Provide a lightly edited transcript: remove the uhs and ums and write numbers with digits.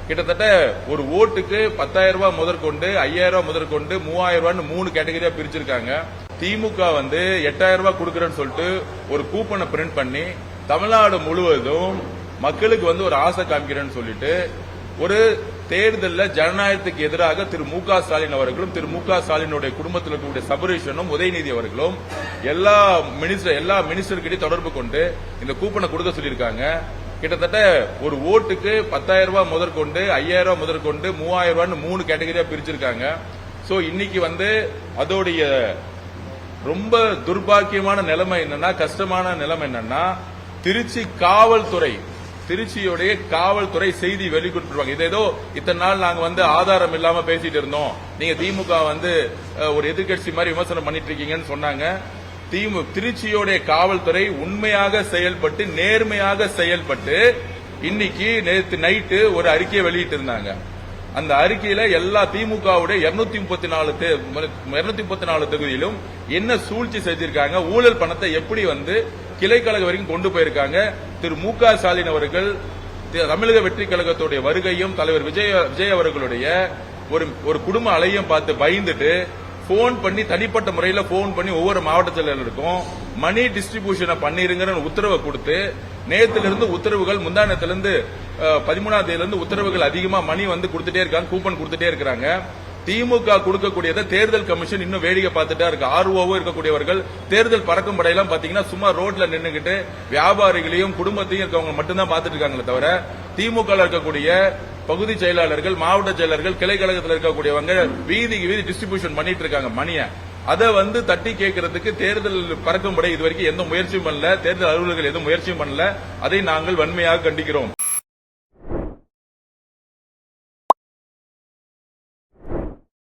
கிட்டத்தட்ட ஒரு ஓட்டுக்கு 10,000 ரூபாய் முதற்கொண்டு 5,000 ரூபாய் முதற்கொண்டு 3,000 ரூபாய் 3 கேட்டகரியா பிரிச்சிருக்காங்க. திமுக 8,000 ரூபாய் கொடுக்கறேன்னு சொல்லிட்டு ஒரு கூப்பனை பிரிண்ட் பண்ணி தமிழ்நாடு முழுவதும் மக்களுக்கு ஒரு ஆசை காமிக்கிறேன்னு சொல்லிட்டு ஒரு தேர்தலில் ஜனநாயகத்துக்கு எதிராக திரு மு க ஸ்டாலின் அவர்களும் திரு மு க ஸ்டாலினுடைய குடும்பத்தில் இருக்கக்கூடிய சபரீஷனும் உதயநிதி அவர்களும் எல்லா மினிஸ்டர்கிட்டையும் தொடர்பு கொண்டு இந்த கூப்பனை கொடுக்க சொல்லியிருக்காங்க. கிட்டத்தட்ட ஒரு ஓட்டுக்கு 10,000 ரூபாய் முதற்கொண்டு 5,000 ரூபாய் முதற்கொண்டு 3,000 ரூபாய் 3 கேட்டகரியா பிரிச்சிருக்காங்க. சோ இன்னைக்கு அதோடைய ரொம்ப துர்பாக்கியமான நிலைமை என்னன்னா, கஷ்டமான நிலைமை என்னன்னா, திருச்சியுடைய காவல்துறை செய்தி வெளியிட்டுருவாங்க. இது ஏதோ இத்தனை நாள் நாங்க ஆதாரம் இல்லாம பேசிட்டு இருந்தோம், நீங்க திமுக ஒரு எதிர்கட்சி மாதிரி விமர்சனம் பண்ணிட்டு இருக்கீங்கன்னு சொன்னாங்க. திருச்சியோடைய காவல்துறை உண்மையாக செயல்பட்டு நேர்மையாக செயல்பட்டு இன்னைக்கு நேற்று நைட்டு ஒரு அறிக்கையை வெளியிட்டு இருந்தாங்க. அந்த அறிக்கையில எல்லா திமுகவுடைய 234 தொகுதியிலும் என்ன சூழ்ச்சி செஞ்சிருக்காங்க, ஊழல் பணத்தை எப்படி கிளைக்கழகம் வரைக்கும் கொண்டு போயிருக்காங்க. திரு மு க ஸ்டாலின் அவர்கள் தமிழக வெற்றி கழகத்துடைய வருகையும் தலைவர் விஜய் அவர்களுடைய ஒரு குடும்ப அலையும் பார்த்து பயந்துட்டு போன் பண்ணி தனிப்பட்ட முறையில் போன் பண்ணி ஒவ்வொரு மாவட்ட செயலர்களுக்கும் மணி டிஸ்ட்ரிபியூஷனை பண்ணிருங்கிற உத்தரவை கொடுத்து நேத்திலிருந்து உத்தரவுகள் முந்தானத்திலிருந்து 13ஆம் தேதியிலிருந்து உத்தரவுகள் அதிகமா மணி கொடுத்துட்டே இருக்காங்க, கூப்பன் கொடுத்துட்டே இருக்கிறாங்க. திமுக கொடுக்கக்கூடியதை தேர்தல் கமிஷன் இன்னும் வேடிக்கை பார்த்துட்டா இருக்கு. ஆர்ஓவும் இருக்கக்கூடியவர்கள் தேர்தல் பறக்கும் படையெல்லாம் பாத்தீங்கன்னா சும்மா ரோட்ல நின்னுகிட்டு வியாபாரிகளையும் குடும்பத்தையும் இருக்கவங்க மட்டும்தான் பார்த்துட்டு இருக்காங்களே தவிர திமுக இருக்கக்கூடிய பகுதி செயலாளர்கள், மாவட்ட செயலாளர்கள், கிளை கழகத்தில் இருக்கக்கூடியவங்க வீதிக்கு வீதி டிஸ்ட்ரிபியூஷன் பண்ணிட்டு இருக்காங்க மணிய. அதை தட்டி கேட்கறதுக்கு தேர்தல் பறக்கும் படை இதுவரைக்கும் எந்த முயற்சியும் பண்ணல, தேர்தல் அலுவலர்கள் எதுவும் முயற்சியும் பண்ணல. அதை நாங்கள் வன்மையாக கண்டிக்கிறோம்.